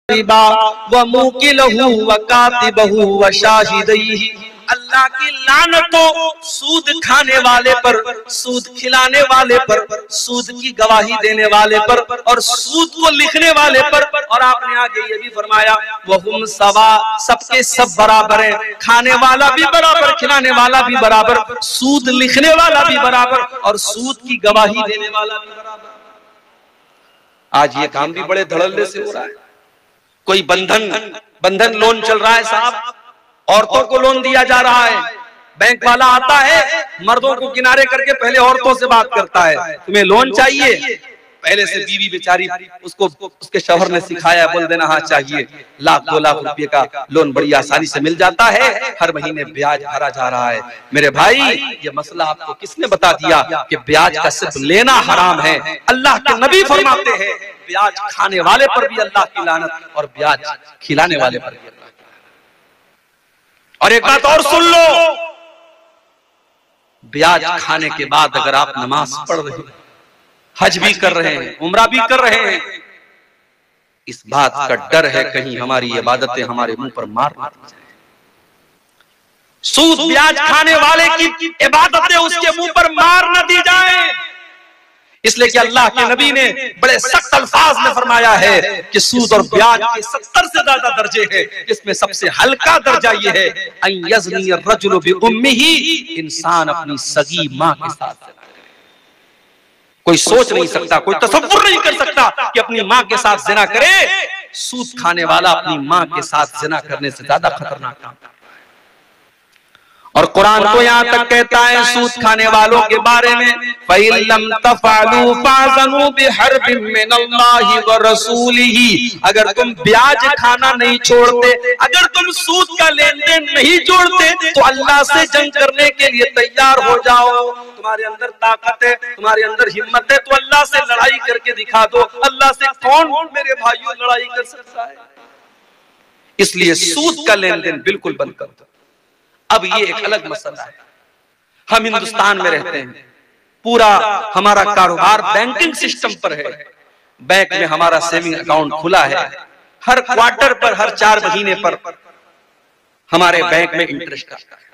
व मुकिलहु व कातिबहु व शाहिदैहि। अल्लाह की लानत हो सूद खाने वाले पर, सूद खिलाने वाले पर, सूद की गवाही देने वाले पर और सूद को लिखने वाले पर। और आपने आगे ये भी फरमाया वहुम सवा, सबके सब बराबर हैं, खाने वाला भी बराबर, खिलाने वाला भी बराबर, सूद लिखने वाला भी बराबर और सूद की गवाही देने वाला भी बराबर। आज ये काम भी बड़े धड़ल्ले से हो रहा है। कोई बंधन लोन चल रहा है साहब, औरतों को लोन दिया जा रहा है। बैंक वाला आता है, मर्दों को किनारे करके पहले औरतों से बात करता है, तुम्हें लोन चाहिए? पहले से बीवी बेचारी उसको उसके शौहर ने सिखाया, बोल देना हाँ चाहिए। लाख 2 लाख रुपए का लोन बड़ी आसानी से मिल जाता है, हर महीने ब्याज भरा जा रहा है। मेरे भाई, ये मसला आपको किसने बता दिया कि ब्याज का सिर्फ लेना हराम है? अल्लाह के नबी फरमाते हैं ब्याज खाने वाले पर भी अल्लाह की लानत और ब्याज खिलाने वाले पर भी अल्लाह की लानत। और एक बात और सुन लो, ब्याज खाने के बाद अगर आप नमाज पढ़ रहे हैं, हज भी कर रहे हैं, उम्रा भी कर रहे हैं, इस बात का डर है कहीं हमारी इबादतें हमारे मुंह पर मार ना दी जाए। सूद ब्याज खाने वाले की इबादतें उसके मुंह पर मार न दी जाए, इसलिए कि अल्लाह के नबी ने बड़े सख्त अल्फाज में फरमाया है कि सूद और ब्याज के 70 से ज्यादा दर्जे हैं, जिसमें सबसे हल्का दर्जा ये है अन यज़नी अर्रजुलु बि उम्मिही, इंसान अपनी सगी मां के साथ। कोई सोच नहीं सकता, कोई तसव्वुर नहीं कर सकता कि अपनी मां के साथ जिना करे। सूद खाने वाला अपनी मां के साथ जिना करने से ज्यादा खतरनाक काम। और कुरान तो यहां तक कहता है सूद खाने वालों के बारे में, फ़इल्लम तफ़अलू फ़अज़नु बिहर्बिम मिनल्लाहि व रसूलिही। अगर तुम ब्याज खाना नहीं छोड़ते, अगर तुम सूद का लेन देन नहीं छोड़ते, तो अल्लाह से जंग करने के लिए तैयार हो जाओ। तुम्हारे अंदर ताकत है, तुम्हारे अंदर हिम्मत है, तो अल्लाह से लड़ाई करके दिखा दो। अल्लाह से कौन मेरे भाइयों लड़ाई कर सकता है? इसलिए सूद का लेन देन बिल्कुल बंद कर दो। अब ये एक अलग मसला है। हम हिंदुस्तान में रहते हैं, पूरा हमारा कारोबार बैंकिंग सिस्टम पर है। बैंक में हमारा सेविंग अकाउंट खुला है, हर क्वार्टर पर, हर 4 महीने पर हमारे बैंक में इंटरेस्ट आता है।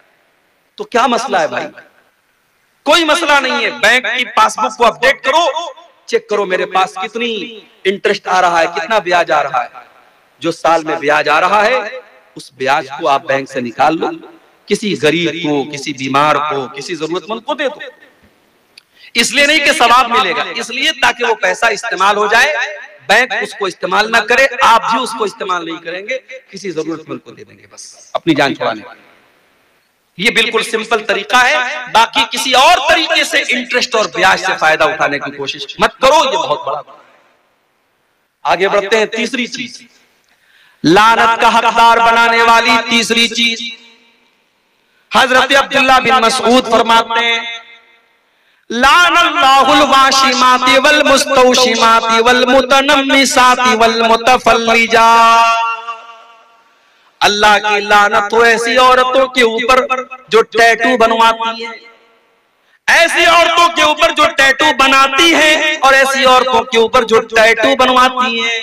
तो क्या मसला है भाई? कोई मसला नहीं है। बैंक की पासबुक को अपडेट करो, चेक करो मेरे पास कितनी इंटरेस्ट आ रहा है, कितना ब्याज आ रहा है। जो साल में ब्याज आ रहा है उस ब्याज को आप बैंक से निकाल लो, किसी गरीब को, किसी बीमार को, किसी जरूरतमंद को दे दो। इसलिए नहीं कि सवाब मिलेगा, इसलिए ताकि वो पैसा इस्तेमाल हो जाए। बैंक उसको इस्तेमाल ना करे, आप भी उसको इस्तेमाल नहीं करेंगे, किसी जरूरतमंद को दे देंगे बस अपनी जान छुड़ाने। ये बिल्कुल सिंपल तरीका है। बाकी किसी और तरीके से इंटरेस्ट और ब्याज से फायदा उठाने की कोशिश मत करो, ये बहुत बड़ा। आगे बढ़ते हैं। तीसरी चीज, लानत का हकदार बनाने वाली तीसरी चीज, हजरत अब्दुल्लाह बिन मसऊद फरमाते हैं लानल्लाहुल वाशिमाति वल मुस्तौशिमाति वल मुतनम्मिसाति वल मुतफल्लिजा। अल्लाह की लानत हो ऐसी औरतों के ऊपर जो टैटू बनवाती है, ऐसी औरतों के ऊपर जो टैटू बनाती है, और ऐसी औरतों के ऊपर जो टैटू बनवाती है।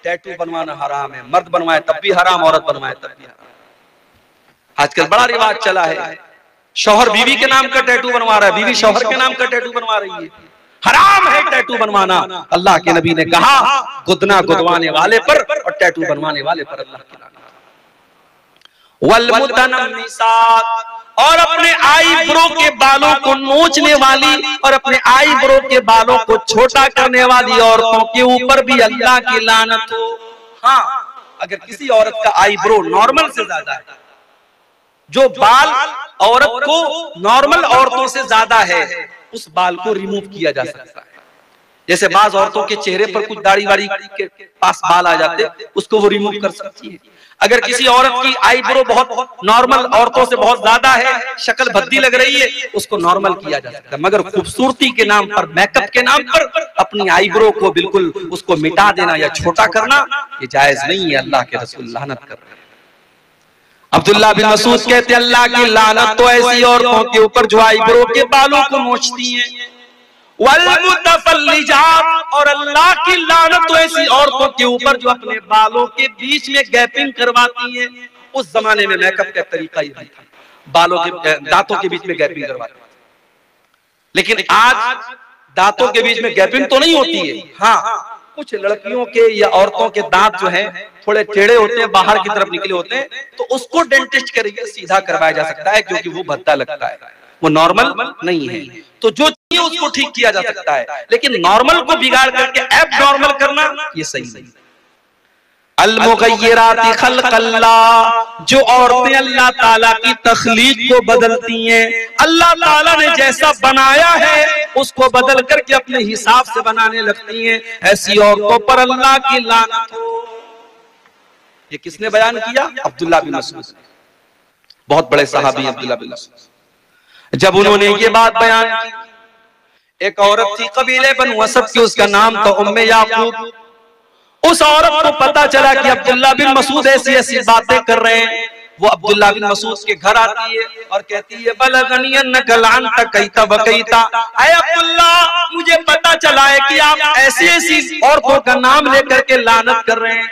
टैटू बनवाना हराम है, मर्द बनवाए तब भी हराम, औरत बनवाए तब भी हराम। आजकल बड़ा रिवाज चला है, शौहर बीवी के नाम का टैटू बनवा रहा है, बीवी शौहर के नाम का टैटू बनवा रही है। हराम है टैटू बनवाना। अल्लाह के नबी ने कहा गुदना गुदवाने वाले पर और टैटू बनवाने वाले पर अल्लाह की लानत। वल मुतनम्मिसात, और अपने आईब्रो के बालों को नोचने वाली और अपने आईब्रो के बालों को छोटा करने वाली औरतों के ऊपर भी अल्लाह की लानत हो। हाँ, अगर किसी औरत का आईब्रो नॉर्मल से ज्यादा है, जो बाल औरत को नॉर्मल औरतों से ज्यादा है, उस बाल को रिमूव किया जा सकता है। जैसे बाज औरतों के चेहरे पर कुछ दाढ़ी वाड़ी के पास बाल आ जाते, उसको वो रिमूव कर सकती है। अगर किसी औरत की आईब्रो बहुत नॉर्मल औरतों से बहुत ज्यादा है, शक्ल भद्दी लग रही है, उसको नॉर्मल किया जा सकता है। मगर खूबसूरती के नाम पर, मेकअप के नाम पर अपनी आईब्रो को बिल्कुल उसको मिटा देना या छोटा करना, ये जायज नहीं है। अल्लाह के रसूल लानत कर रहे हैं। अब्दुल्लाह बिन मसूद कहते अल्लाह की लानत तो ऐसी औरतों के ऊपर जो आईब्रो के बालों को नोचती हैं, वल मुतफल्लिजात, और अल्लाह की लानत ऐसी औरतों के ऊपर जो अपने बालों के बीच में गैपिंग करवाती हैं। उस जमाने में मेकअप का तरीका यही था, बालों के दांतों के बीच में गैपिंग करवाते। लेकिन आज दांतों के बीच में गैपिंग तो नहीं होती है। हाँ, कुछ लड़कियों के या औरतों के दांत जो हैं थोड़े टेढ़े होते हैं, बाहर की तरफ निकले होते हैं, तो उसको डेंटिस्ट करके सीधा करवाया जा सकता है, क्योंकि वो भद्दा लगता है, वो नॉर्मल नहीं है। तो जो चाहिए उसको ठीक किया जा सकता है, लेकिन नॉर्मल को बिगाड़ करके एब नॉर्मल करना ये सही नहीं। अल-मुग़य्यिराति ख़ल्क़ल्लाह, जो औरतें अल्लाह ताला की तख्लीक को बदलती हैं, अल्लाह ताला ने जैसा बनाया है उसको बदल करके अपने हिसाब से बनाने लगती हैं, ऐसी औरतों पर अल्लाह की लानत हो। ये किसने बयान किया? अब्दुल्लाह बिन मसऊद, बहुत बड़े सहाबी अब्दुल्लाह बिन मसऊद। जब उन्होंने ये बात बयान की, एक औरत थी कबीले बनु असद की, उसका नाम था उम्मे याकूब। उस औरत को पता चला कि अब्दुल्लाह बिन मसऊद ऐसी ऐसी बातें कर रहे हैं। वो अब्दुल्लाह बिन मसऊद के घर आती है और कहती है, बलगनी अन्नका लानता कैता बकैता, ऐ अब्दुल्लाह, मुझे पता चला है कि आप ऐसी ऐसी औरतों का नाम लेकर के लानत कर रहे हैं।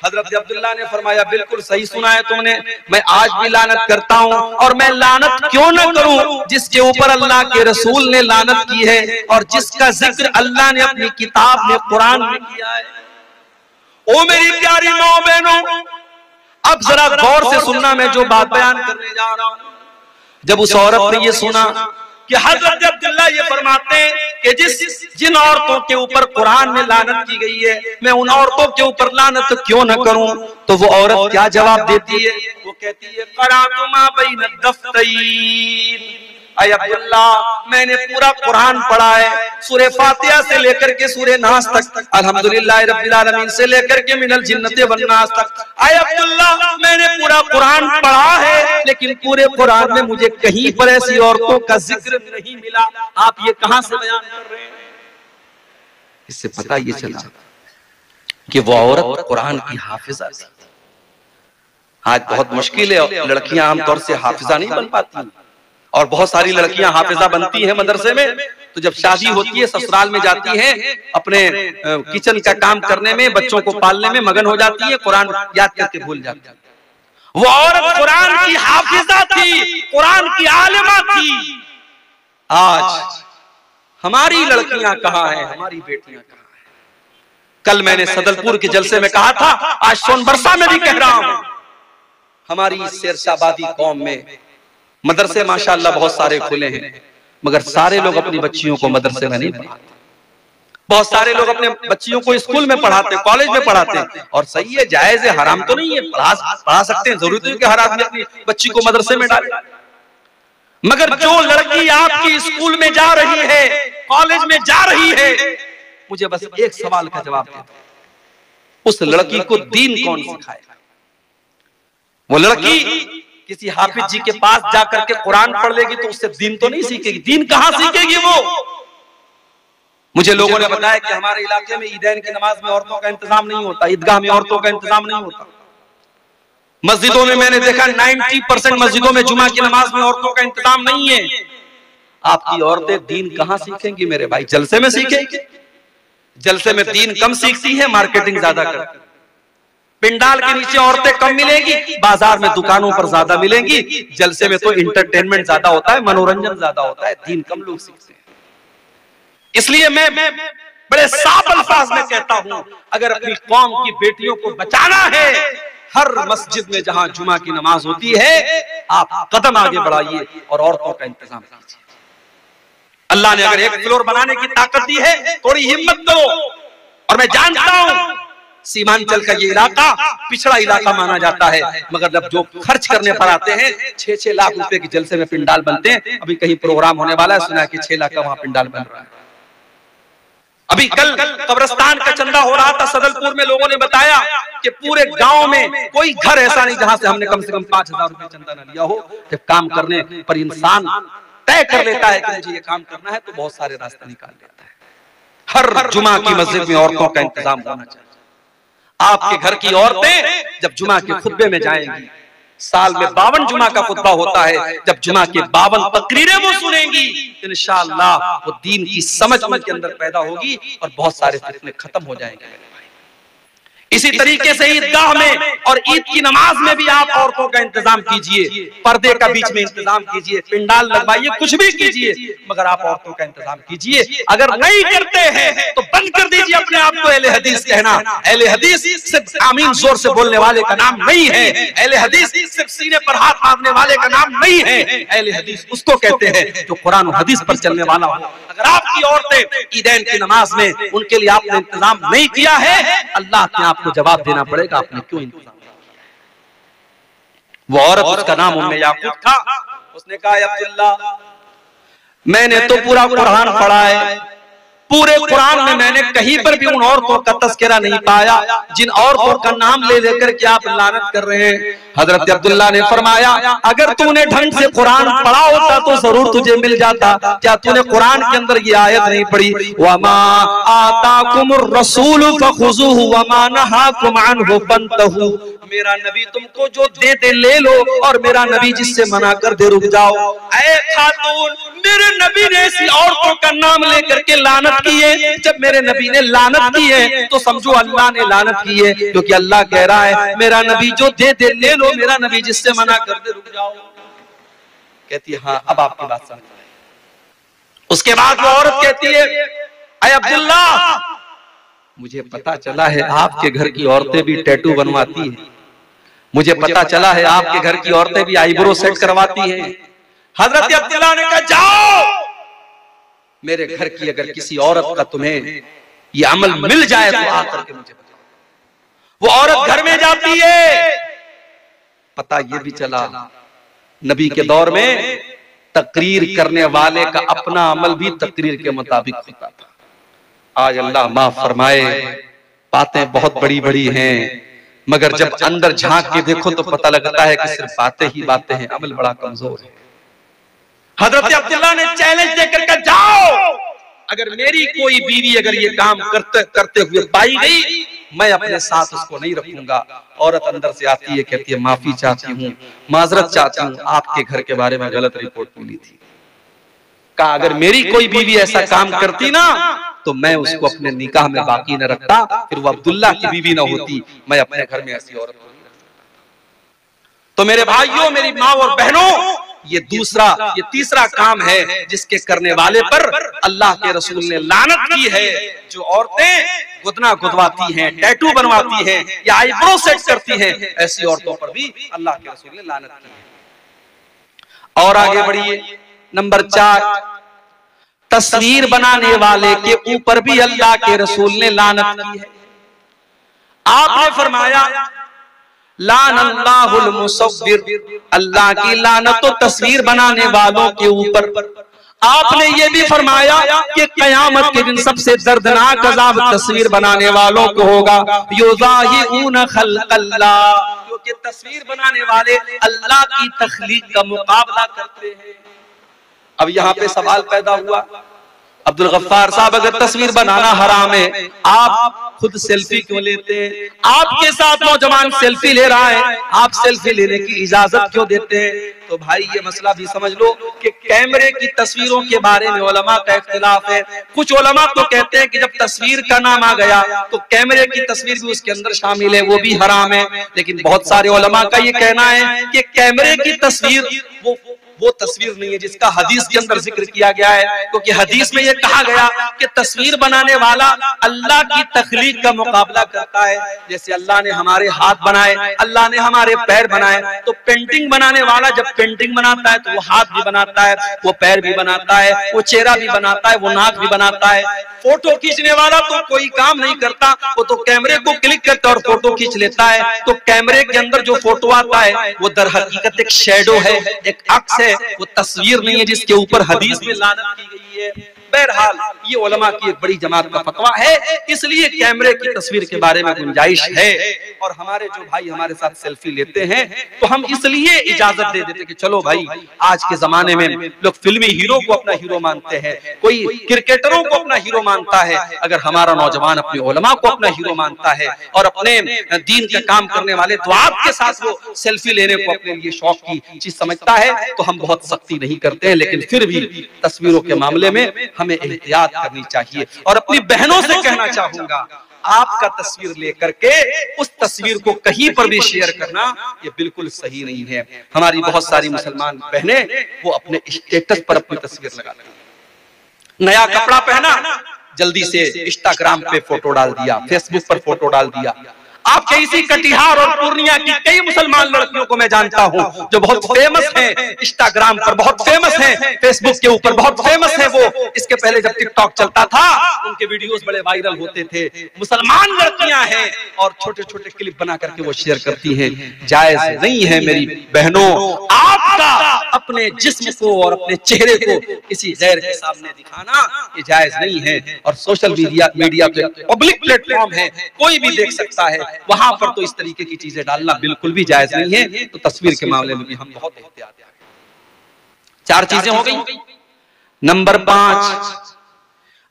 हजरत अब्दुल्लाह ने फरमाया, बिल्कुल सही सुना है तुमने, मैं आज भी लानत करता हूँ, और मैं लानत क्यों न करूं जिसके ऊपर अल्लाह के रसूल ने लानत की है और जिसका जिक्र अल्लाह ने अपनी किताब में कुरान में किया है। ओ मेरी प्यारी माँ बहनों, अब जरा गौर से सुनना, मैं जो बात बयान करने जा रहा हूं। जब उस औरत ने ये सुना कि हजरत अब्दुल्लाह ये फरमाते हैं कि जिन औरतों के ऊपर कुरान में लानत की गई है, मैं उन औरतों के ऊपर लानत क्यों न करूं, तो वो औरत क्या जवाब देती है? वो कहती है, क़राअतु मा बैन अद-दफ़्तैन, ऐ अब्दुल्लाह, मैंने पूरा कुरान पढ़ा है, सूरह फातिहा से लेकर के सूरह नास तक, अल्हम्दुलिल्लाह रब्बिल आलमीन से लेकर के मिनल जिन्नति वन नास तक। ऐ अब्दुल्लाह, मैंने पूरा कुरान पढ़ा है, लेकिन पूरे कुरान में मुझे कहीं पर ऐसी औरतों का जिक्र नहीं मिला। आप ये कहां से बयान कर रहे हैं? इससे पता ये चला कि वो औरत कुरान की हाफिजा थी। आज बहुत मुश्किल है, लड़कियां आमतौर से हाफिजा नहीं बन पाती, और बहुत सारी लड़कियां हाफिजा बनती हैं मदरसे में, तो जब शादी होती है ससुराल में जाती हैं, अपने किचन का काम करने में, बच्चों को पालने में मगन हो जाती है, कुरान याद करके भूल जाती है। वो औरत कुरान की हाफिजा थी, कुरान की आलिमा थी। आज हमारी लड़कियां कहाँ हैं, हमारी बेटियां कहाँ हैं? कल मैंने सदलपुर के जलसे में कहा था, आज सोनबरसा में भी कह रहा हूं, हमारी शेरशाबादी कौम में मदरसे माशाअल्लाह बहुत सारे खुले हैं, मगर सारे लोग अपनी बच्चियों को मदरसे में नहीं पढ़ाते। बहुत सारे लोग अपने बच्चियों को स्कूल में पढ़ाते, कॉलेज में पढ़ाते हैं, और सही है, जायज है, हराम तो नहीं है, पढ़ा सकते हैं, जरूरी नहीं कि हर आदमी अपनी बच्ची को मदरसे में डाले। मगर जो लड़की आपकी स्कूल में जा रही है, कॉलेज में जा रही है, मुझे बस एक सवाल का जवाब दे, उस लड़की को दीन कौन सिखाएगा? वो लड़की किसी हाफिज जी के पास जाकर के कुरान पढ़ लेगी तो उससे दीन तो नहीं सीखेगी। दीन कहां सीखेगी वो? मुझे लोगों ने बताया कि हमारे इलाके में ईदैन की नमाज में औरतों का इंतजाम नहीं होता, ईदगाह में औरतों का इंतजाम नहीं होता। मस्जिदों में मैंने देखा 90% मस्जिदों में जुमा की नमाज में औरतों का इंतजाम नहीं है। आपकी औरतें दीन कहां सीखेंगी मेरे भाई? जलसे में सीखेंगी? जलसे में दीन कम सीखती है, मार्केटिंग ज्यादा करती है। पिंडाल के नीचे औरतें कम मिलेंगी, बाजार में दुकानों पर ज्यादा मिलेंगी। जलसे में तो इंटरटेनमेंट ज्यादा होता है, मनोरंजन ज्यादा होता है, दीन कम लोग सीखते हैं। इसलिए मैं बड़े साफ अल्फाज में कहता हूं, अगर अपनी कौम की बेटियों को बचाना है, हर मस्जिद में जहां जुमा की नमाज होती है, आप कदम आगे बढ़ाइए और औरतों का इंतजाम कीजिए। अल्लाह ने अगर एक फ्लोर बनाने की ताकत दी है, थोड़ी हिम्मत करो। और मैं जानता हूं सीमांचल का ये इलाका पिछड़ा इलाका माना जाता है, मगर जब जो खर्च करने पर आते हैं, 6-6 लाख रुपए के जलसे में पिंडाल बनते हैं। अभी कहीं प्रोग्राम होने वाला है, सुना कि 6 लाख का वहां पिंडाल बन रहा है। अभी कल कब्रिस्तान का चंदा हो रहा था सदलपुर में, लोगों ने बताया कि पूरे गांव में कोई घर ऐसा नहीं जहां से हमने कम से कम 5000 रुपए चंदा न लिया हो। जब काम करने पर इंसान तय कर लेता है कि मुझे ये काम करना है, तो बहुत सारे रास्ते निकाल लेता है। हर जुमा की मस्जिद में औरतों का इंतजाम होना चाहिए। आपके घर की औरतें जब जुमा के खुतबे में जाएंगी, साल में 52 जुमा का खुतबा होता है। जब जुमा के 52 तकरीरें वो सुनेंगी इंशाअल्लाह वो दीन की समझ उनके अंदर पैदा होगी और बहुत सारे फितने खत्म हो जाएंगे। इसी तरीके से ईदगाह में और ईद की नमाज में भी आप औरतों का इंतजाम कीजिए, पर्दे का बीच में इंतजाम कीजिए, पिंडाल लगवाइए, कुछ भी कीजिए, मगर आप औरतों का इंतजाम कीजिए। अगर नहीं करते हैं तो बंद कर दीजिए अपने आप को अहले हदीस कहना। अहले हदीस सिर्फ आमीन जोर से बोलने वाले का नाम नहीं है, अहले हदीस सिर्फ सीने पर हाथ मारने वाले का नाम नहीं है। अहले हदीस उसको कहते हैं जो कुरान और हदीस पर चलने वाला हो। अगर आपकी औरतें ईदैन की नमाज में उनके लिए आपने इंतजाम नहीं किया है, अल्लाह के आपको जवाब देना पड़ेगा आपने क्यों इंतजाम किया। वो औरत, उसका नाम उम्मे याकूब था, उसने कहा अब्दुल्ला मैंने तो पूरा कुरान पढ़ा है, पूरे कुरान में मैंने कहीं पर भी उन औरतों का तस्करा नहीं पाया जिन औरतों का नाम ले लेकर के आप लानत कर रहे हैं। हजरत अब्दुल्ला ने फरमाया अगर तूने ढंग से कुरान पढ़ा होता तो जरूर तुझे मिल जाता। क्या तूने कुरान के अंदर ये आयत नहीं पढ़ी, वमा आताकुमुर रसूल फखुजुहु वमा नहाकुम अन्हु फंतहु। मेरा नबी तुमको जो दे दे ले लो और मेरा नबी जिससे मना कर दे रुक जाओ। ऐ खातून, मेरे नबी ने ऐसी औरतों का नाम लेकर के लानत की है। जब मेरे नबी ने लानत की है तो समझो अल्लाह ने लानत की है, क्योंकि अल्लाह कह रहा है मेरा नबी जो दे दे ले लो, मेरा नबी जिससे मना कर दे रुक जाओ। कहती है हाँ अब आपकी बात समझ में। उसके बाद वो औरत कहती है ऐ अब्दुल्ला मुझे पता चला है आपके घर की औरतें भी टैटू बनवाती हैं, मुझे पता चला है आपके घर की औरतें भी आईब्रो सेट करवाती हैं। हजरत अब्दुल्ला ने कहा जाओ, मेरे घर की अगर किसी औरत का तुम्हें ये अमल मिल जाए तो आकर के मुझे बताओ। वो औरत घर में जाती है, पता ये भी चला नबी के दौर में तकरीर करने वाले का अपना अमल भी तकरीर के मुताबिक होता था। आज अल्लाह माफ फरमाए, बातें बहुत बड़ी बड़ी हैं, मगर जब अंदर झांक के देखो तो पता लगता है कि सिर्फ बातें ही बातें हैं, अमल बड़ा कमजोर है। हजरत अब्दुल्ला ने चैलेंज देकर कहा जाओ, अगर मेरी कोई बीवी अगर ये काम करते हुए पाई गई मैं अपने साथ उसको नहीं रखूंगा। औरत अंदर से आती है, कहती है माफी चाहती हूँ, माजरत चाहती हूँ, आपके घर के बारे में गलत रिपोर्ट मिली थी। कहा अगर मेरी कोई बीवी ऐसा काम करती ना तो मैं उसको अपने निकाह में बाकी न रखता, फिर वो अब्दुल्ला की बीवी ना होती, मैं अपने घर में ऐसी औरत को नहीं रखता। तो मेरे भाइयों, मेरी माँ और बहनों, ये तीसरा काम है जिसके करने वाले पर अल्लाह के रसूल ने लानत की है। जो औरतें गुदना गुदवाती हैं, टैटू बनवाती हैं या आईब्रो सेट करती हैं, ऐसी औरतों पर भी अल्लाह के रसूल ने लानत की है। और आगे बढ़िए, नंबर 4, तस्वीर बनाने वाले के ऊपर भी अल्लाह के रसूल ने लानत की है। आपने फरमाया लान अल्लाहुल मुसव्विर, अल्लाह की लानत तो तस्वीर बनाने वालों के ऊपर। आपने ये भी फरमाया कि कयामत के दिन सबसे दर्दनाक अज़ाब तस्वीर बनाने वालों को होगा। युज़ाहिऊन खल्क़ल्लाह, क्योंकि तस्वीर बनाने वाले अल्लाह की तख्लीक का मुकाबला करते हैं। अब यहाँ पे सवाल पैदा हुआ, अब्दुल गफ्फार साहब अगर तस्वीर बनाना हराम है, आप खुद सेल्फी क्यों लेते हैं? आपके साथ नौजवान सेल्फी ले रहा है, आप सेल्फी लेने की इजाजत क्यों देते हैं? तो भाई ये मसला भी समझ लो कि कैमरे की तस्वीरों के बारे में उलमा का इख्तिलाफ है। कुछ उलमा तो कहते हैं कि जब तस्वीर का नाम आ गया तो कैमरे की तस्वीर भी उसके अंदर शामिल है, वो भी हराम है। लेकिन बहुत सारे उलमा का ये कहना है कि कैमरे की तस्वीर वो तस्वीर नहीं है जिसका हदीस के अंदर जिक्र किया गया है, क्योंकि हदीस में ये कहा गया कि तस्वीर बनाने वाला अल्लाह की तख्लीक का मुकाबला करता है। जैसे अल्लाह ने हमारे हाथ बनाए, अल्लाह ने हमारे पैर बनाए, तो पेंटिंग बनाने वाला जब पेंटिंग बनाता है तो वो हाथ भी बनाता है, वो पैर भी बनाता है, वो चेहरा भी बनाता है, वो नाक भी बनाता है। फोटो खींचने वाला तो कोई काम नहीं करता, वो तो कैमरे को क्लिक करता है और फोटो खींच लेता है। तो कैमरे के अंदर जो फोटो आता है वो दर हकीकत एक शैडो है, एक अक्स है, वो तस्वीर नहीं है जिसके ऊपर हदीस में लानत की गई है। बहरहाल ये उलमा की एक बड़ी जमात का फतवा है, इसलिए कैमरे की तस्वीर के बारे में गुंजाइश है। और हमारे जो भाई हमारे साथ सेल्फी लेते हैं तो हम इसलिए इजाजत दे देते कि चलो भाई, आज के जमाने में लोग फिल्मी हीरो को अपना हीरो मानते हैं, कोई क्रिकेटरों को अपना हीरो मानता है। अगर हमारा नौजवान अपने उलमा को अपना हीरो मानता है और अपने दीन का काम करने वाले दुआत के साथ वो सेल्फी लेने को अपने लिए शौक की चीज समझता है तो हम बहुत सख्ती नहीं करते हैं, लेकिन फिर भी तस्वीरों के मामले में हमें एहतियात करनी चाहिए। और अपनी बहनों से कहना चाहूंगा, आपका तस्वीर लेकर के उस तस्वीर को कहीं पर भी शेयर करना ये बिल्कुल सही नहीं है। हमारी बहुत सारी मुसलमान बहनें वो अपने स्टेटस पर अपनी तस्वीर लगाती हैं। नया कपड़ा पहना, जल्दी से इंस्टाग्राम पे फोटो डाल दिया, फेसबुक पर फोटो डाल दिया। आपके इसी कटिहार और पूर्णिया की कई मुसलमान लड़कियों को मैं जानता हूं जो बहुत फेमस हैं, इंस्टाग्राम पर बहुत फेमस हैं, फेसबुक के ऊपर बहुत फेमस है। वो इसके पहले जब टिकटॉक चलता था उनके वीडियोस बड़े वायरल होते थे। मुसलमान लड़कियां हैं और छोटे छोटे क्लिप बना करके वो शेयर करती हैं। जायज नहीं है मेरी बहनों, आपका अपने जिस्म को और अपने चेहरे को किसी गैर के सामने दिखाना ये जायज नहीं है। और सोशल मीडिया पे पब्लिक प्लेटफॉर्म है, कोई भी देख सकता है, वहां पर तो इस तरीके की चीजें डालना बिल्कुल भी जायज नहीं है। तो तस्वीर के मामले में भी हम बहुत एहतियात करें। 4 चीजें हो गई। नंबर 5,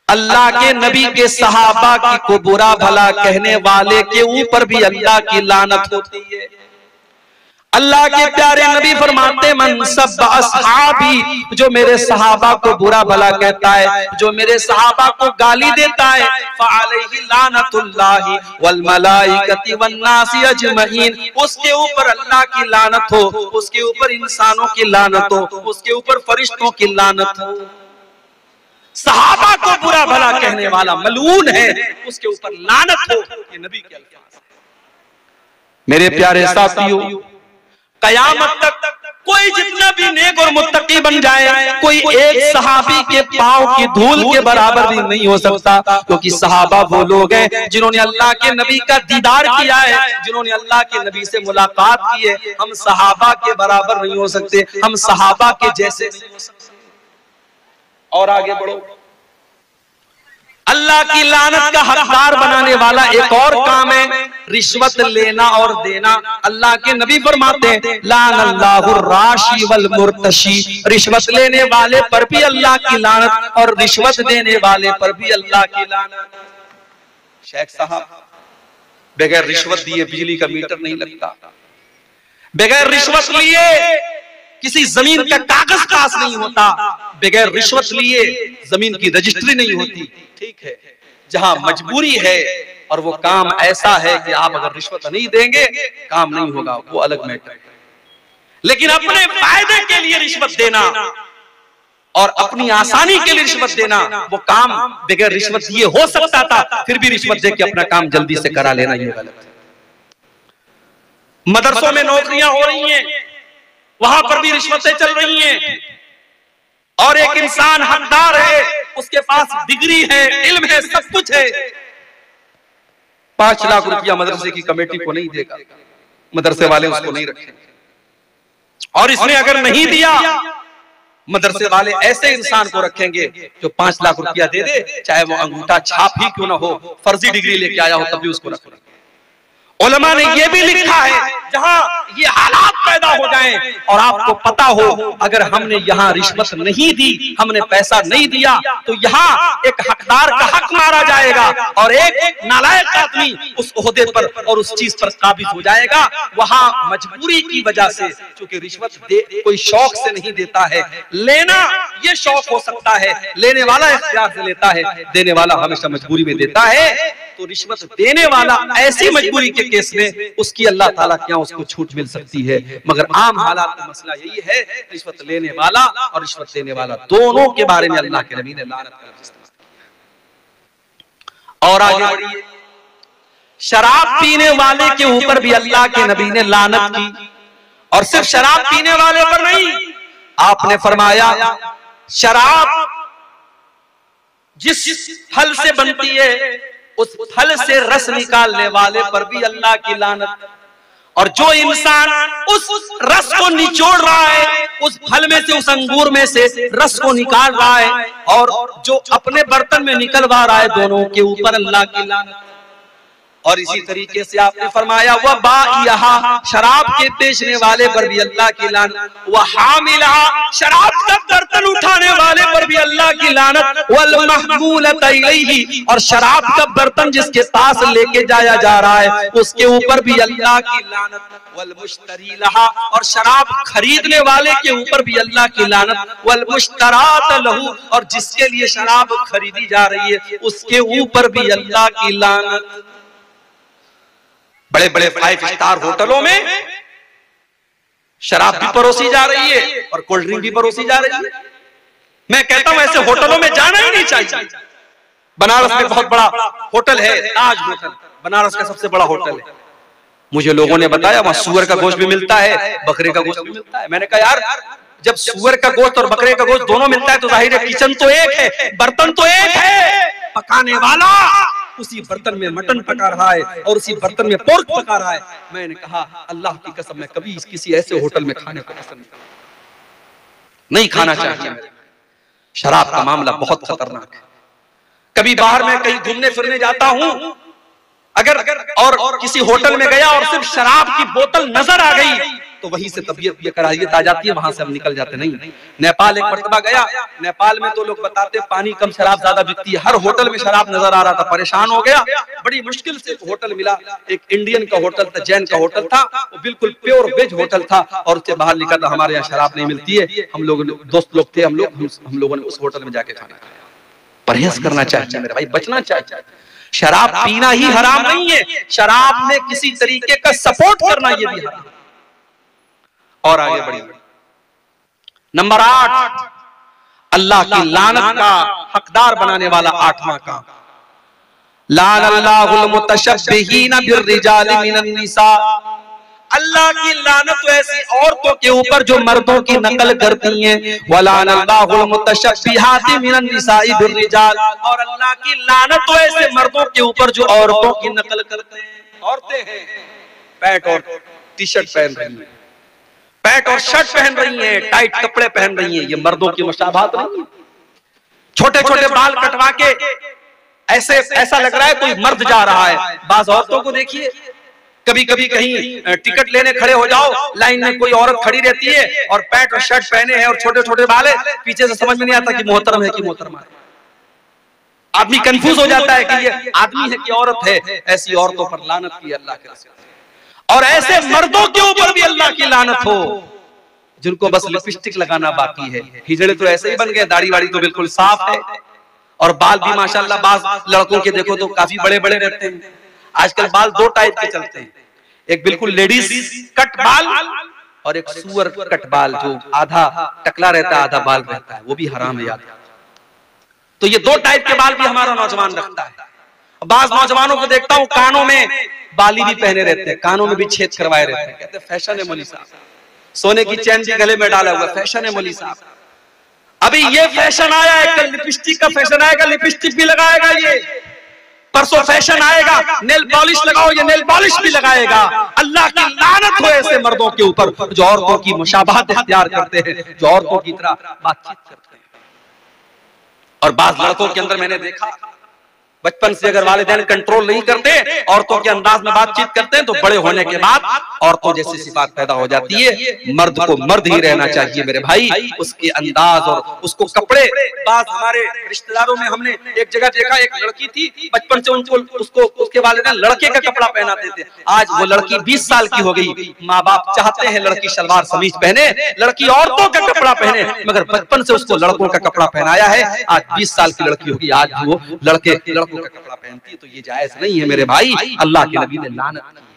अल्लाह के नबी के सहाबा की को बुरा भला कहने वाले के ऊपर भी अल्लाह की लानत होती है। अल्लाह के प्यारे नबी फरमाते, मन सब्बा अस्हाबी, जो मेरे सहाबा को बुरा भला कहता है, जो मेरे सहाबा को गाली देता है, फअलैहि लानतुल्लाहि वल मलाइकति वन नासि अजमईन, उसके ऊपर अल्लाह की लानत हो, उसके ऊपर इंसानों की लानत हो, उसके ऊपर फरिश्तों की लानत हो। सहाबा को बुरा भला कहने वाला मलून है, उसके ऊपर लानत हो। ये नबी के अल्फाज हैं। मेरे प्यारे साथियों, कयामत तक कोई जितना भी नेक और मुत्तकी बन जाए, कोई एक सहाबी के पांव की धूल के बराबर भी नहीं हो सकता, क्योंकि सहाबा वो लोग हैं जिन्होंने अल्लाह के नबी का दीदार किया है, जिन्होंने अल्लाह के नबी से मुलाकात की है। हम सहाबा के बराबर नहीं हो सकते, हम सहाबा के जैसे नहीं हो सकते। और आगे बढ़ो, अल्लाह की लानत का हकदार बनाने वाला एक और काम है रिश्वत लेना और देना। अल्लाह के नबी फरमाते हैं, लानल्लाहु राशि वल मुर्तशी, रिश्वत लेने वाले पर भी अल्लाह की लानत और रिश्वत देने वाले पर भी अल्लाह की लानत। शेख साहब, बगैर रिश्वत दिए बिजली का मीटर नहीं लगता, बगैर रिश्वत लिए किसी जमीन का कागज पास नहीं होता, बगैर रिश्वत लिए जमीन की रजिस्ट्री नहीं होती। ठीक है, जहां मजबूरी है और वो काम ऐसा है कि आप अगर रिश्वत नहीं देंगे काम नहीं होगा, वो अलग मैटर है। लेकिन अपने फायदे के लिए रिश्वत देना और अपनी आसानी के लिए रिश्वत देना, वो काम बगैर रिश्वत दिए हो सकता था, फिर भी रिश्वत दे के अपना काम जल्दी से करा लेना ये गलत है। मदरसों में नौकरियां हो रही हैं, वहां पर भी रिश्वतें चल रही हैं, और एक इंसान हकदार है, उसके पास डिग्री है, इल्म है, सब कुछ है, 5 लाख रुपया मदरसे की कमेटी को नहीं देगा, मदरसे वाले उसको नहीं रखेंगे। और इसने अगर नहीं दिया, मदरसे वाले ऐसे इंसान को रखेंगे जो 5 लाख रुपया दे दे, चाहे वो अंगूठा छाप ही क्यों ना हो, फर्जी डिग्री लेके आया हो, तब भी उसको रखेंगे। उलमा ने यह भी लिखा है, जहां ये हालात पैदा हो जाएं और आपको पता हो अगर हमने यहाँ रिश्वत नहीं दी, हमने पैसा नहीं दिया, तो यहाँ एक हकदार का हक मारा जाएगा और एक नालायक आदमी उस ओहदे पर और उस चीज पर काबिज हो जाएगा। वहां मजबूरी की वजह से, चूंकि रिश्वत कोई शौक से नहीं देता है, लेना ये शौक हो सकता है, लेने वाला इख्तियार से लेता है, देने वाला हमेशा मजबूरी में देता है। तो रिश्वत देने वाला ऐसी मजबूरी के केस में उसकी अल्लाह ताला क्या उसको छूट मिल सकती है, मगर आम हालात में मसला यही है, रिश्वत लेने वाला और रिश्वत देने वाला दोनों के बारे में अल्लाह के नबी ने लानत का इस्तेमाल किया। और आगे बढ़िए, शराब पीने वाले के ऊपर भी अल्लाह के नबी ने लानत की, और सिर्फ शराब पीने वाले पर नहीं, आपने फरमाया शराब जिस फल से बनती है उस फल से रस निकालने वाले पर भी अल्लाह की लानत, और जो इंसान उस रस को निचोड़ रहा है, उस फल में से, उस अंगूर में से रस को निकाल रहा है, और जो अपने बर्तन में निकलवा रहा है, दोनों के ऊपर अल्लाह की लानत। और इसी तरीके से आपने फरमाया वह बाइहा, शराब के बेचने वाले पर भी अल्लाह की लानत, वह हामिला, शराब का बर्तन उठाने वाले पर भी अल्लाह की लानत, वल महमूलत इलैहि, और शराब का बर्तन जिसके पास लेके जाया जा रहा है उसके ऊपर भी अल्लाह की लानत, वल मुश्तरी लहा, और शराब खरीदने वाले के ऊपर भी अल्लाह की लानत, वल मुश्तरात लहू, और जिसके लिए शराब खरीदी जा रही है उसके ऊपर भी अल्लाह की लानत। बड़े बड़े 5 स्टार होटलों में शराब भी परोसी जा रही है और कोल्ड ड्रिंक भी परोसी जा रही है। मैं कहता हूं ऐसे होटलों में जाना ही नहीं चाहिए। बनारस में बहुत बड़ा होटल है, ताज होटल, बनारस का सबसे बड़ा होटल है। मुझे लोगों ने बताया वहां सुअर का गोश्त भी मिलता है, बकरे का गोश्त भी मिलता है। मैंने कहा यार, जब सुअर का गोश्त और बकरे का गोश्त दोनों मिलता है तो जाहिर है किचन तो एक है, बर्तन तो एक है, पकाने वाला उसी बर्तन में मटन पका रहा है और उसी बर्तन में पोर्क पका रहा है। मैंने कहा अल्लाह की कसम, मैं कभी किसी ऐसे होटल में खाने को पसंद नहीं खाना चाहिए। शराब का मामला बहुत खतरनाक है। कभी बाहर में कहीं घूमने फिरने जाता हूं, अगर और किसी होटल में गया और सिर्फ शराब की बोतल नजर आ गई तो वहीं से तबीयत ये कराहियत आ जाती है, वहां से हम निकल जाते नहीं। नेपाल एक मर्तबा गया, नेपाल में तो लोग बताते पानी कम शराब ज्यादा बिकती है। हर होटल में शराब नजर आ रहा था, परेशान हो गया। बड़ी मुश्किल से होटल मिला, एक इंडियन का होटल था, जैन का होटल था, वो बिल्कुल प्योर वेज होटल था। और उससे बाहर लिखा था हमारे यहाँ शराब नहीं मिलती है। हम लोग दोस्त लोग थे, हम लोगों ने उस होटल में जाके खाना खाया। परहेज करना चाहिए मेरे भाई, बचना चाहिए। शराब पीना ही हराम नहीं है, शराब में किसी तरीके का सपोर्ट करना ये भी हराम। और आगे बढ़िए, नंबर 8, अल्लाह की लानत का हकदार बनाने वाला 8वां काम, लान अल्लाहुल मुतशब्बिहीन बिर्रिजाल मिनन निसा, अल्लाह की लानत ऐसी औरतों के ऊपर जो मर्दों की नकल करती हैं। वलान अल्लाहुल मुतशब्बिहाति मिनन निसाई बिर्रिजाल, और अल्लाह की लानत ऐसे मर्दों के ऊपर जो औरतों की नकल करते हैं। औरतें हैं, पैंट और टी-शर्ट पहन रही हैं, पैंट और शर्ट पहन रही हैं, टाइट कपड़े पहन रही हैं, ये मर्दों की मुशाबाहत नहीं है। छोटे छोटे बाल कटवा के ऐसा लग रहा है कोई मर्द जा रहा है। बाज औरतों को देखिए, कभी कभी कहीं टिकट लेने खड़े हो जाओ, लाइन में कोई औरत खड़ी रहती है और पैंट और शर्ट पहने हैं और छोटे छोटे बाल है, पीछे से समझ में नहीं आता कि मोहतरम है कि मोहतरमा है। आदमी कंफ्यूज हो जाता है कि ये आदमी है कि औरत है। ऐसी औरतों पर लानत की अल्लाह के रसूल, और ऐसे मर्दों के ऊपर भी अल्लाह की लानत हो जिनको बस लिपस्टिक लगाना बाकी है। हिजड़े तो ऐसे ही बन गए, दाढ़ी वाड़ी तो बिल्कुल साफ है, और बाल भी माशाल्लाह बाज लड़कों के देखो तो काफी बड़े बड़े रहते हैं। आजकल बाल 2 टाइप के चलते हैं, एक बिल्कुल लेडीज कट बाल और एक सुअर कट बाल, जो आधा टकला रहता है आधा बाल रहता है, वो भी हराम है याद। तो ये 2 टाइप के बाल भी हमारा नौजवान रखता है। बाज नौजवानों को देखता हूँ कानों में बाली भी पहने रहते हैं, कानों में भी छेद करवाए रहते हैं। कहते हैं फैशन है मौलवी साहब, सोने की चैन भी गले में डाला हुआ, फैशन है मौलवी साहब। अभी ये फैशन आया है, कल लिपस्टिक का फैशन आएगा, लिपस्टिक भी लगाएगा ये। परसों फैशन आएगा नेल पॉलिश लगाओ, ये नेल पॉलिश भी लगाएगा। अल्लाह की लानत हो ऐसे मर्दों के ऊपर जो औरतों की मुशाबाहत इख्तियार करते हैं, जो औरतों की तरह बातचीत करते हैं। और बाज लड़कों के अंदर मैंने देखा, बचपन से अगर वालिदैन कंट्रोल नहीं करते, औरतों के अंदाज में बातचीत करते हैं, तो बड़े होने के बाद औरतों जैसी सिफात पैदा हो जाती है। मर्द को मर्द ही रहना चाहिए मेरे भाई, उसके अंदाज और उसको कपड़े। बात हमारे रिश्तेदारों में हमने एक जगह देखा, एक लड़की थी, बचपन से उसको उसके वालिदैन लड़के का कपड़ा पहनाते थे। आज वो लड़की 20 साल की हो गई, माँ बाप चाहते हैं लड़की शलवार समीज पहने, लड़की औरतों का कपड़ा पहने, मगर बचपन से उसको लड़कों का कपड़ा पहनाया है। आज 20 साल की लड़की होगी, आज वो लड़के का कपड़ा पहनती है, तो ये जायज नहीं है मेरे भाई, अल्लाह के नबी ने लानत की है।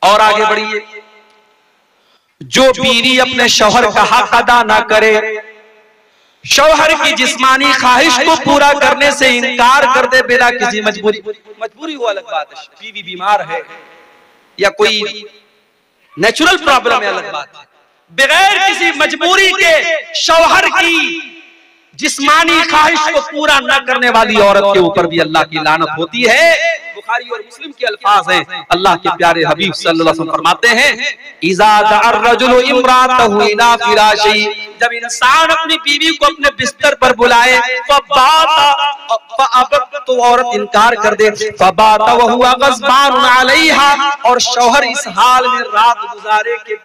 और आगे बढ़िए, जो बीवी अपने शौहर का हक अदा ना करे, शौहर की जिस्मानी ख्वाहिश को पूरा करने से इनकार कर दे बिना किसी मजबूरी हो अलग बात है, बीवी बीमार है या कोई नेचुरल प्रॉब्लम है अलग बात है, बगैर किसी मजबूरी के शौहर की जिस्मानी ख्वाहिश को पूरा न करने वाली औरत के ऊपर भी अल्लाह की लानत होती है। बुखारी और मुस्लिम के अल्फाज हैं। अल्लाह के प्यारे हबीब सल्लल्लाहु अलैहि वसल्लम फरमाते हैं, इज़ा दअर रजुलु इम्रातहु इला फिराशी, जब इंसान अपनी बीवी को अपने बिस्तर पर बुलाए, तो औरत इनकार कर दे, फबाता वहुवा गज़बान अलैहा, और शौहर इस हाल में रात गुजारे के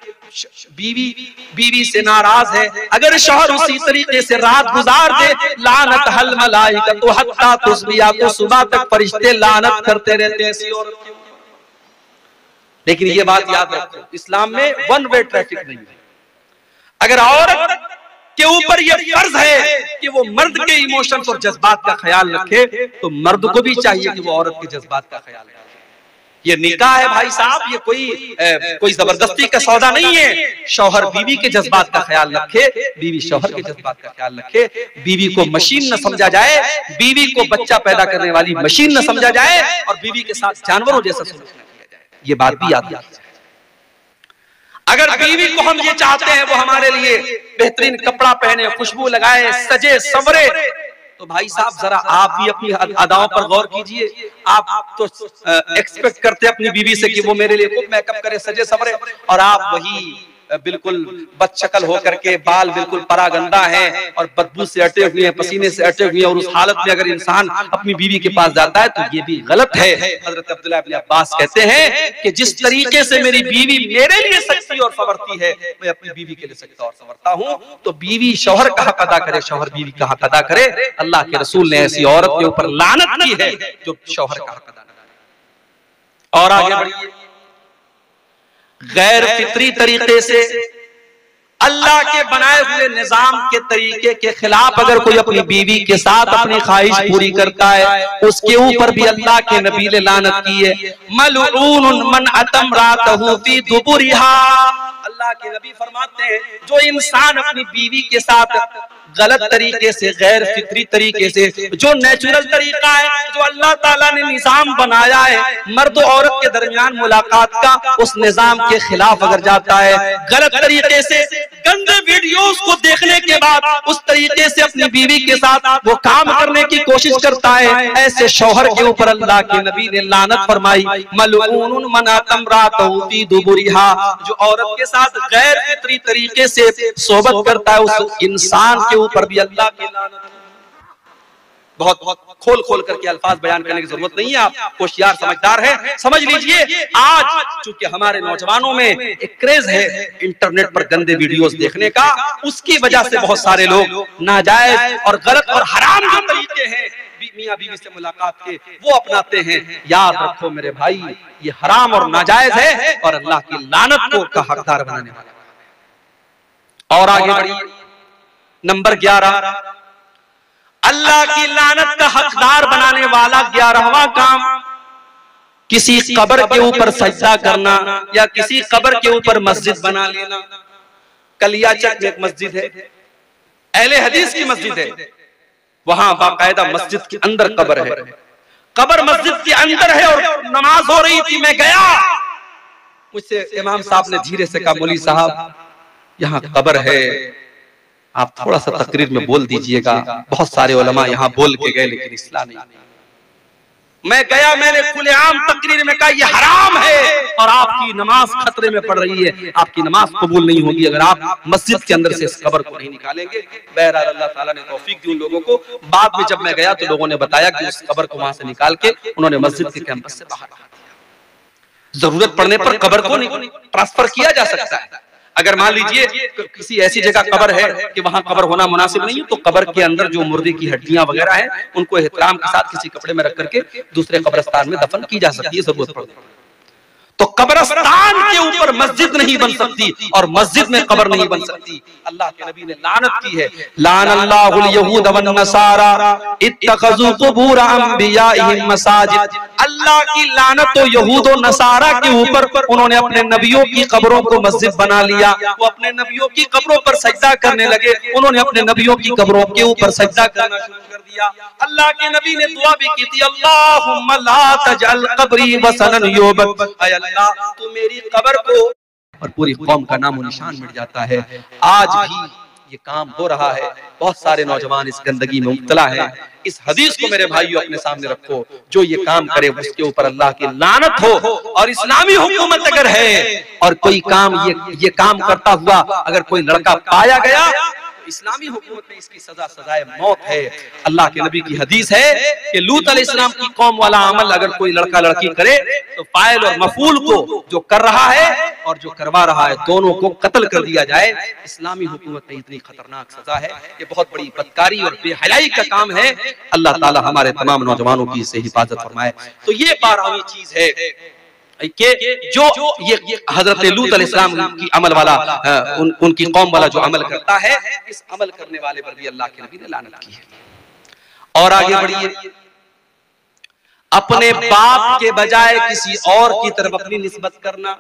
बीवी से नाराज है। अगर शौहर उसी तरीके से रात गुजार दे, लानत हल मलाइकतु हत्ता तुस्बिया, तो सुबह तक फरिश्ते लानत करते रहते हैं ऐसी औरत के। लेकिन ये बात याद रखो, इस्लाम में वन वे ट्रैफिक नहीं है। अगर औरत के ऊपर ये फर्ज है कि वो मर्द के इमोशंस और जज्बात का ख्याल रखे, तो मर्द को भी चाहिए कि वो औरत के जज्बात का ख्याल रखे। ये निकाह है भाई साहब, ये कोई जबरदस्ती का सौदा नहीं है। शौहर बीवी के जज्बात का ख्याल रखे, बीवी शौहर के जज्बात का ख्याल रखे। बीवी को मशीन न समझा जाए, बीवी को बच्चा पैदा करने वाली मशीन न समझा जाए, और बीवी के साथ जानवरों जैसा सलूक न किया जाए। ये बात भी याद रखिए। अगर बीवी को हम ये चाहते हैं वो हमारे लिए बेहतरीन कपड़ा पहने, खुशबू लगाए, सजे संवरे, तो भाई साहब जरा आप भी अपनी अदाओं पर गौर कीजिए। आप तो एक्सपेक्ट करते हैं अपनी बीवी से कि वो मेरे लिए खूब मेकअप करे, सजे संवरे, और आप वही बिल्कुल बदशक्ल होकर के, बाल बिल्कुल परागंदा है और बदबू से अटे हुए हैं, पसीने से अटे हुए हैं, और उस हालत में अगर इंसान अपनी बीवी के पास जाता है तो ये भी गलत है। हजरत अब्दुल्लाह इब्न अब्बास कहते हैं कि जिस तरीके से मेरी बीवी मेरे लिए सजती और संवरती है, मैं अपनी बीवी के लिए सजता और संवरता हूँ। तो बीवी शौहर का हक अदा करे, शौहर बीवी का हक अदा करे। अल्लाह के रसूल ने ऐसी औरत के ऊपर लानत की है जो शौहर का हक अदा करे। और आगे बढ़िए, गैर फितरी तरीके से अल्लाह के बनाए हुए निजाम के तरीके के खिलाफ अगर कोई अपनी बीवी के साथ अपनी ख्वाहिश पूरी करता है, उसके ऊपर भी अल्लाह के नबी ने लानत की है। मलऊन मन अतम रातहु फी दुबुरिहा, अल्लाह के नबी फरमाते हैं जो इंसान अपनी बीवी के साथ गलत तरीके से, गैर फितरी तरीके से, जो नेचुरल तरीका है, जो अल्लाह ताला ने निजाम बनाया है मर्द औरत के दरमियान मुलाकात का, उस निजाम के खिलाफ अगर जाता है, गलत तरीके से गंदे वीडियोस को देखने के बाद उस तरीके से अपनी बीवी के साथ वो काम करने की कोशिश करता है, ऐसे शौहर के ऊपर अल्लाह के नबी ने लानत फरमाई। मलऊन मन अतम रातहु फी दुबुरिहा, जो औरत के साथ गैर फितरी तरीके से सोबत करता है, उस इंसान के ऊपर भी अल्लाह की लानत। बहुत खोल खोल करके अल्फाज बयान करने की जरूरत नहीं है, आप होशियार समझदार हैं, समझ लीजिए। आज चूंकि हमारे नौजवानों में एक क्रेज है इंटरनेट पर गंदे वीडियोस देखने का, उसकी वजह से बहुत सारे लोग नाजायज और गलत और हराम जो तरीके हैं मियां बीवी से मुलाकात के, वो अपनाते हैं। याद रखो मेरे भाई, ये हराम और नाजायज है और अल्लाह की लानत को का हकदार बनाने वाला। और आगे बढ़िए, नंबर 11, अल्लाह की लानत का हकदार बनाने वाला 11वां काम, किसी कब्र के ऊपर सजदा करना या किसी कब्र के ऊपर मस्जिद बना लेना। कलियाचक में एक मस्जिद है, अहले हदीस की मस्जिद है, वहां बाकायदा मस्जिद के अंदर कब्र है, कब्र मस्जिद के अंदर है और नमाज हो रही थी, मैं गया, मुझसे इमाम साहब ने धीरे से कहा, मौलवी साहब यहाँ कब्र है, आप थोड़ा सा तकरीर में बोल दीजिएगा। बहुत सारे उलमा यहाँ बोल के गए लेकिन इस्लाह नहीं। मैं गया, मैंने खुलेआम तकरीर में कहा ये हराम है और आपकी नमाज खतरे में पड़ रही है, आपकी नमाज कबूल नहीं होगी अगर आप मस्जिद के अंदर से इस कब्र को नहीं निकालेंगे। बहरहाल अल्लाह ताला ने तौफीक दी उन लोगों को। बाद में जब मैं गया तो लोगों ने बताया कि उस कब्र को वहां से निकाल के उन्होंने मस्जिद के कैंपस से बाहर रखा दिया। जरूरत पड़ने पर कब्र को ट्रांसफर किया जा सकता है। अगर मान लीजिए किसी ऐसी जगह कब्र है कि वहां कब्र होना मुनासिब नहीं है, तो कब्र के अंदर जो मुर्दे की हड्डियां वगैरह हैं उनको एहतराम के साथ किसी कपड़े में रख करके दूसरे कब्रिस्तान में दफन की जा सकती है, जरूरत पड़ती है। तो कब्रिस्तान के ऊपर मस्जिद नहीं बन सकती और मस्जिद में कब्र नहीं बन सकती। अल्लाह के नबी ने लानत की है, लानल्लाहुल यहूद वन नसारा इत्तखज़ू कुबूर अंबियाइहिम मसाजिद। अल्लाह की लानत तो यहूद और नसारा के ऊपर, उन्होंने अपने नबियों की कब्रों को मस्जिद बना लिया, वो अपने नबियों की कब्रों पर सजदा करने लगे, उन्होंने अपने नबियों की कब्रों के ऊपर सजदा करना शुरू कर दिया। अल्लाह के नबी ने दुआ भी की थी, अल्लाहुम्मा ला तजअल कब्री वसनन युबद, ऐ अल्लाह तू मेरी कब्र को, और पूरी कौम का नामो निशान मिट जाता है। आज भी ये काम हो रहा है, बहुत सारे नौजवान इस गंदगी में मुब्तला हैं। इस हदीस को मेरे भाइयों अपने सामने रखो, जो ये काम करे उसके ऊपर अल्लाह की लानत हो। और इस्लामी हुकूमत अगर है और कोई काम ये काम करता हुआ अगर कोई लड़का पाया गया, इस्लामी हुकूमत में इसकी सजा सजाए मौत है। अल्लाह के नबी की हदीस है कि लूत अलैहिस्सलाम की कौम वाला अमल अगर कोई लड़का लड़की करे तो फाइल और मफूल को, जो कर रहा है और जो करवा रहा है, दोनों को कत्ल कर दिया जाए। इस्लामी हुकूमत में इतनी खतरनाक सजा है, ये बहुत बड़ी बदकारी और बेहयाई का काम है। अल्लाह ताला हमारे तमाम नौजवानों की इससे हिफाजत फरमाए। तो ये 12वीं चीज है कि जो ये हजरत लूत अलैहिस्सलाम की अमल वाला उनकी कौम वाला जो अमल करता है, इस अमल करने वाले पर भी अल्लाह के नबी ने लानत की है। और आगे बढ़िए, अपने बाप के बजाय किसी और की तरफ अपनी निस्बत करना,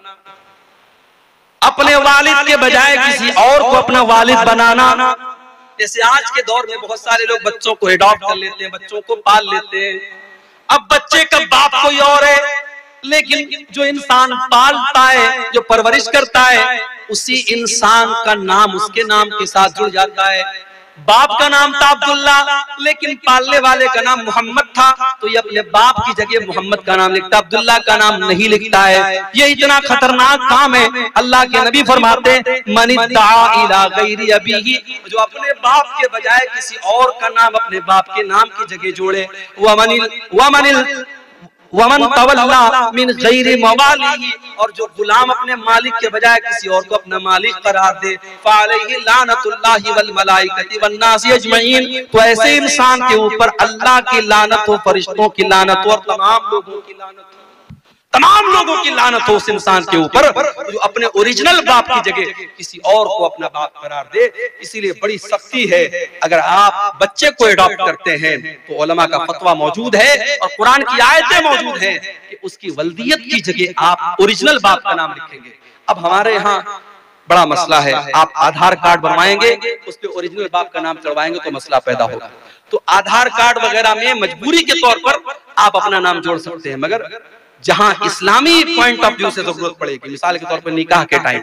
अपने वालिद के बजाय किसी और को अपना वालिद बनाना। जैसे आज के दौर में बहुत सारे लोग बच्चों को एडॉप्ट कर लेते हैं, बच्चों को पाल लेते हैं। अब बच्चे का बाप कोई और है, लेकिन जो इंसान पालता है, जो परवरिश करता है, उसी इंसान का नाम उसके नाम के साथ जुड़ जाता है। बाप का नाम था अब्दुल्ला, लेकिन पालने वाले का नाम मोहम्मद था, तो ये अपने बाप की जगह मोहम्मद का नाम लिखता, अब्दुल्ला का नाम नहीं लिखता है। ये इतना खतरनाक काम है। अल्लाह के नबी फरमाते हैं, मन इद्दा इला गैरि अबीही, जो अपने बाप के बजाय किसी और का नाम अपने बाप के नाम की जगह जोड़े, वमन तवल्ला मिन गैरि मवालिही, और जो गुलाम अपने मालिक के बजाय किसी और को अपना मालिक करार दे, फअलैहि लानतुल्लाहि वल मलाइकति वन नासि अजमईन, तो ऐसे इंसान के ऊपर अल्लाह की लानत हो, फरिश्तों की लानत हो, और तमाम लोगों की लानत हो, तमाम लोगों की लानत हो उस इंसान के ऊपर जो अपने ओरिजिनल बाप की जगह किसी और को अपना बाप करार दे। इसीलिए बड़ी सख्ती है। अगर आप बच्चे को एडॉप्ट करते हैं तो उलमा का फतवा मौजूद है और कुरान की आयतें मौजूद हैं कि उसकी वल्दियत की जगह आप ओरिजिनल बाप का नाम लिखेंगे। अब हमारे यहाँ बड़ा मसला है, आप आधार कार्ड बनवाएंगे, उस पर ओरिजिनल बाप का नाम चढ़वाएंगे तो मसला पैदा होगा। तो आधार कार्ड वगैरह में मजबूरी के तौर पर आप अपना नाम जोड़ सकते हैं, मगर जहां इस्लामी पॉइंट ऑफ व्यू से जरूरत पड़ेगी, मिसाल के तौर पर निकाह के टाइम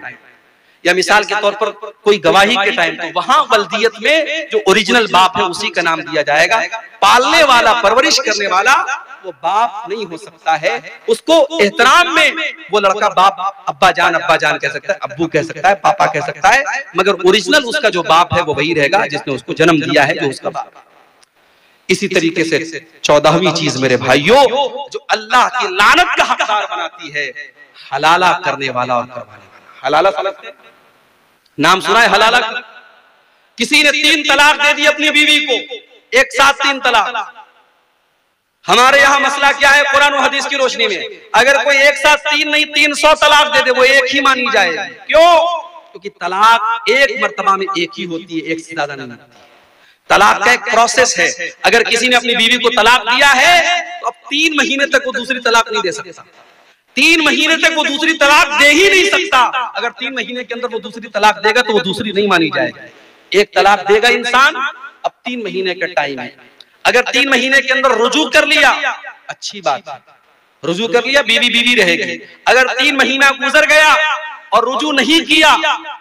या मिसाल के तौर पर कोई गवाही के टाइम, तो वहां वल्दियत में जो ओरिजिनल बाप है उसी का नाम दिया जाएगा। पालने वाला, परवरिश करने वाला वो बाप नहीं हो सकता है। उसको एहतराम में वो लड़का बाप, अब्बा जान कह सकता है, अब्बू कह सकता है, पापा कह सकता है, मगर ओरिजिनल उसका जो बाप है वो वही रहेगा जिसने उसको जन्म दिया है, जो उसका बाप। इसी तरीके से 14वीं चीज मेरे भाइयों जो अल्लाह की लानत का हकदार बनाती है, हलाला करने वाला और करवाने वाला। हलाला समझते हैं? नाम सुना है हलाला? किसी ने 3 तलाक दे दी अपनी बीवी को, एक साथ 3 तलाक। हमारे यहाँ मसला क्या है कुरान और हदीस की रोशनी में? अगर कोई एक साथ 3 नहीं 300 तलाक दे दे, वो एक ही मानी जाएगी। क्यों? क्योंकि तलाक एक मर्तबा में एक ही होती है, एक से ज्यादा नहीं होती। तलाक का एक प्रोसेस है। अगर किसी ने अपनी बीवी को तलाक दिया है तो अब 3 महीने तक वो दूसरी तलाक नहीं दे सकता। 3 महीने तक वो दूसरी तलाक दे ही नहीं सकता। अगर 3 महीने के अंदर वो दूसरी तलाक देगा तो वो दूसरी नहीं मानी जाएगी। एक तलाक देगा इंसान, अब 3 महीने का टाइम है। अगर 3 महीने के अंदर रुजू कर लिया, अच्छी बात है, रुजू कर लिया, बीवी बीवी रहेगी। अगर 3 महीना गुजर गया और रुजू नहीं किया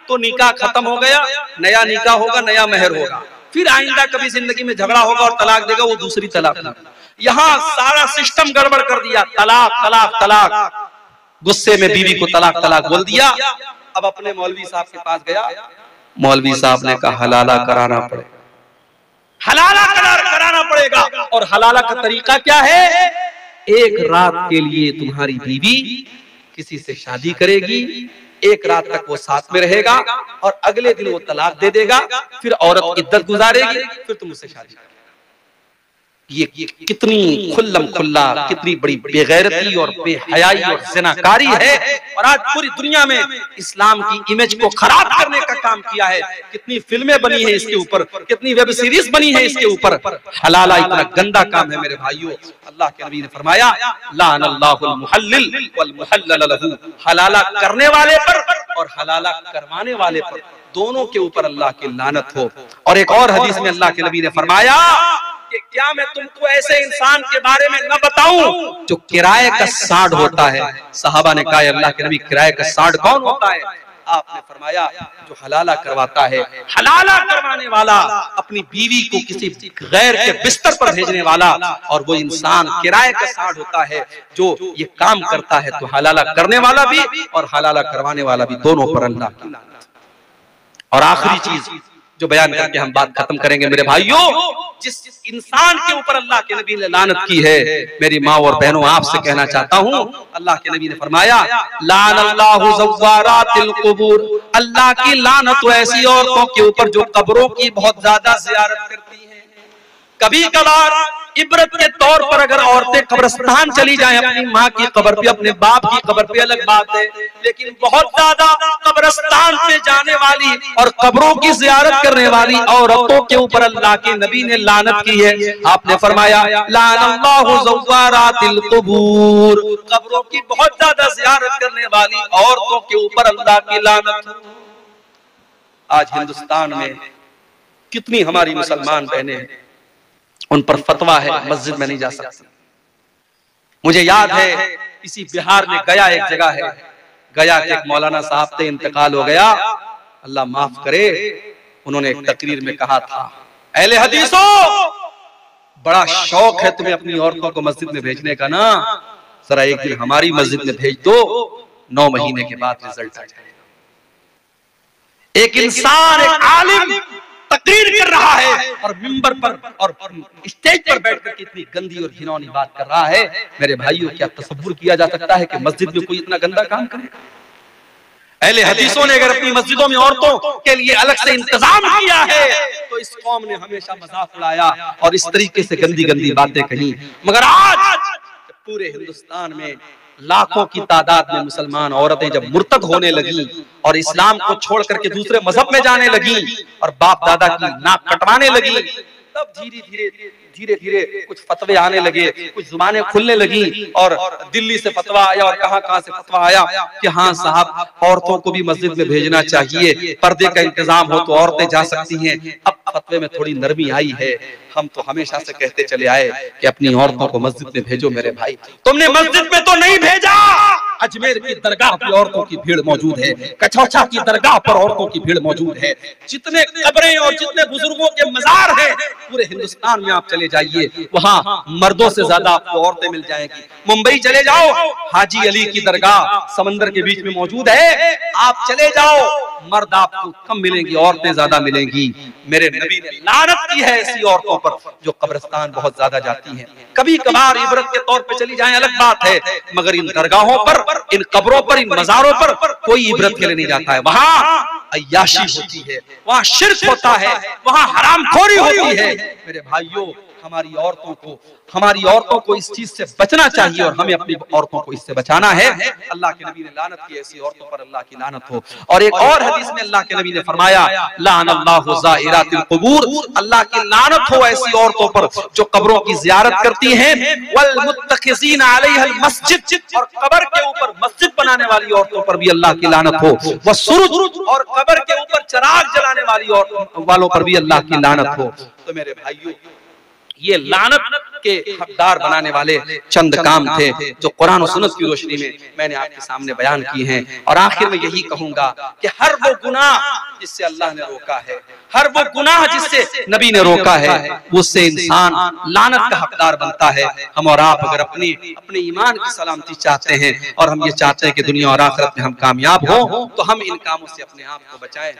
तो निकाह खत्म हो गया, नया निकाह होगा, नया मेहर होगा, फिर आइंदा कभी जिंदगी में झगड़ा होगा और तलाक देगा, वो दूसरी तलाक। यहाँ सारा सिस्टम गड़बड़ कर दिया, तलाक तलाक तलाक, गुस्से में बीवी को तलाक तलाक बोल दिया। अब अपने मौलवी साहब के पास गया, मौलवी साहब ने कहा हलाला कराना पड़ेगा, हलाला कराना पड़ेगा। और हलाला का तरीका क्या है? एक रात के लिए तुम्हारी बीवी किसी से शादी करेगी, एक रात तक वो साथ में रहेगा और अगले दिन वो तलाक दे देगा, फिर औरत इद्दत गुजारेगी, फिर तुम उससे शादी करोगे। ये कितनी खुल्लम खुल्ला, कितनी बड़ी बेगैरती और बेहयाई और ज़िनाकारी है। और आज पूरी दुनिया में इस्लाम की इमेज को खराब करने का काम किया है। कितनी फिल्में बनी है इसके ऊपर, कितनी वेब सीरीज बनी है इसके ऊपर। हलाला इतना गंदा काम है मेरे भाइयों। अल्लाह के नबी ने फरमाया लानल्लाहुल मुहल्लिल वल मुहल्लल लहू, हलाला करने वाले पर और हलाला करवाने वाले पर, दोनों के ऊपर अल्लाह की लानत हो। और एक और हदीस में अल्लाह के नबी ने फरमाया कि क्या मैं तुमको ऐसे इंसान के बारे में न बताऊं जो किराए का सांड होता है? सहाबा ने कहा अल्लाह के नबी किराए का सांड कौन होता है? आपने फरमाया जो हलाला करवाता है, हलाला करवाने वाला, अपनी बीवी को किसी गैर के बिस्तर पर भेजने वाला, और वो इंसान किराए का साड़ होता है जो ये काम करता है, तो हलाला करने वाला भी और हलाला करवाने वाला भी, दोनों पर अल्लाह की लानत। और आखिरी चीज जो बयान करके हम बात खत्म करेंगे मेरे भाइयों, जिस इंसान के ऊपर अल्लाह के नबी ने लानत की है, मेरी माँ और बहनों आपसे कहना चाहता हूँ, अल्लाह के नबी ने फरमाया लानल्लाहु ज़व्वारातिल क़ुबूर, अल्लाह की लानत ऐसी औरतों के ऊपर जो कब्रों की बहुत ज्यादा ज़ियारत करती हैं। कभी कभार इबरत के तौर पर अगर औरतें कब्रिस्तान चली जाएं, अपनी माँ की कब्र पे, अपने बाप की कब्र पे, अलग बात है, लेकिन बहुत ज्यादा कब्रिस्तान पे जाने वाली और कब्रों की ज़ियारत करने वाली औरतों के ऊपर अल्लाह के नबी ने लानत की है। आपने फरमाया लानल्लाहु ज़व्वारातिल क़ुबूर, कब्रों की बहुत ज्यादा ज़ियारत करने वाली औरतों के ऊपर अल्लाह की लानत। आज हिंदुस्तान में कितनी हमारी मुसलमान बहनें हैं, उन पर फतवा है मस्जिद में नहीं जा सकती। मुझे याद है इसी बिहार में गया एक जगह है, गया के एक मौलाना साहब से इंतकाल हो गया, अल्लाह माफ करे, उन्होंने एक तकरीर में कहा था, अहले हदीसों, बड़ा शौक है तुम्हें अपनी औरतों को मस्जिद में भेजने का ना, जरा एक दिन हमारी मस्जिद में भेज दो, 9 महीने के बाद रिजल्ट आ जाएगा। एक इंसान, एक आलिम तकरीर कर रहा है और मिंबर पर और स्टेज पर बैठकर कितनी गंदी और घिनौनी बात कर रहा है। मेरे भाइयों, क्या तसव्वुर किया जा सकता है कि मस्जिद में कोई इतना गंदा काम करेगा? अहले हदीसों ने अगर अपनी मस्जिदों में औरतों के लिए अलग से इंतजाम किया है, तो इस कौम ने हमेशा मजाक उड़ाया और इस तरीके से गंदी गंदी बातें कही। मगर आज पूरे हिंदुस्तान में लाखों की तादाद में मुसलमान औरतें जब मुर्तद होने लगी और इस्लाम को छोड़ करके दूसरे मजहब में जाने लगी और बाप दादा की नाक कटवाने लगी, तब धीरे धीरे कुछ फतवे आने लगे, कुछ जुबानें खुलने लगी और दिल्ली से फतवा आया और कहां से फतवा आया कि हाँ साहब, औरतों को भी मस्जिद में भेजना चाहिए, पर्दे का इंतजाम हो तो औरतें जा सकती हैं। अब फतवे में थोड़ी नरमी आई है। हम तो हमेशा से कहते चले आए कि अपनी औरतों को मस्जिद में भेजो। मेरे भाई, तुमने मस्जिद में तो नहीं भेजा, अजमेर की दरगाह पर औरतों की भीड़ मौजूद है, कचौचा की दरगाह पर औरतों की भीड़ मौजूद है, जितने कब्रें और जितने बुजुर्गों के मजार हैं पूरे हिंदुस्तान में आप चले जाइए, वहाँ मर्दों से ज्यादा आपको औरतें मिल जाएंगी। मुंबई चले जाओ, हाजी अली की दरगाह समंदर के बीच में मौजूद है, आप चले जाओ, मर्द आपको कम मिलेंगी, औरतें ज्यादा मिलेंगी। मेरे नबी ने लानत की है ऐसी औरतों पर जो कब्रिस्तान बहुत ज्यादा जाती हैं। कभी कभार इबरत के तौर पे चली जाएं, अलग बात है, मगर इन दरगाहों पर, इन कब्रों पर, इन मजारों पर कोई इबरत के लिए नहीं जाता है। वहाँ अय्याशी होती है, वहाँ शिर्क होता है, वहाँ हरामखोरी होती है। मेरे भाइयों, हमारी औरतों को इस चीज से बचना चाहिए और हमें अपनी औरतों को इससे बचाना है। अल्लाह के नबी ने लानत की, ऐसी औरतों पर अल्लाह की लानत हो। और एक और हदीस में अल्लाह के नबी ने फरमाया लानल्लाहु ज़ाइरातिल क़ुबूर, अल्लाह की लानत हो ऐसी औरतों पर जो कब्रों की ज़ियारत करती हैं, वल मुत्तखिज़ीना अलैहल मस्जिद, और कब्र के ऊपर मस्जिद बनाने वाली औरतों पर भी अल्लाह की लानत हो, वसुरुज, और कब्र के ऊपर चिराग जलाने वालों पर भी अल्लाह की लानत हो। तो मेरे भाइयों, ये लानत के हकदार बनाने वाले चंद काम थे जो कुरान और सुन्नत की रोशनी में मैंने आपके सामने बयान की हैं। और आखिर में यही कहूंगा कि हर वो गुनाह जिससे अल्लाह ने रोका है, हर वो गुनाह जिससे नबी ने रोका है, उससे इंसान लानत का हकदार बनता है। हम और आप अगर अपने ईमान की सलामती चाहते हैं और हम ये चाहते हैं कि दुनिया और आखिरत में हम कामयाब हो, तो हम इन कामों से अपने आप को बचाएं।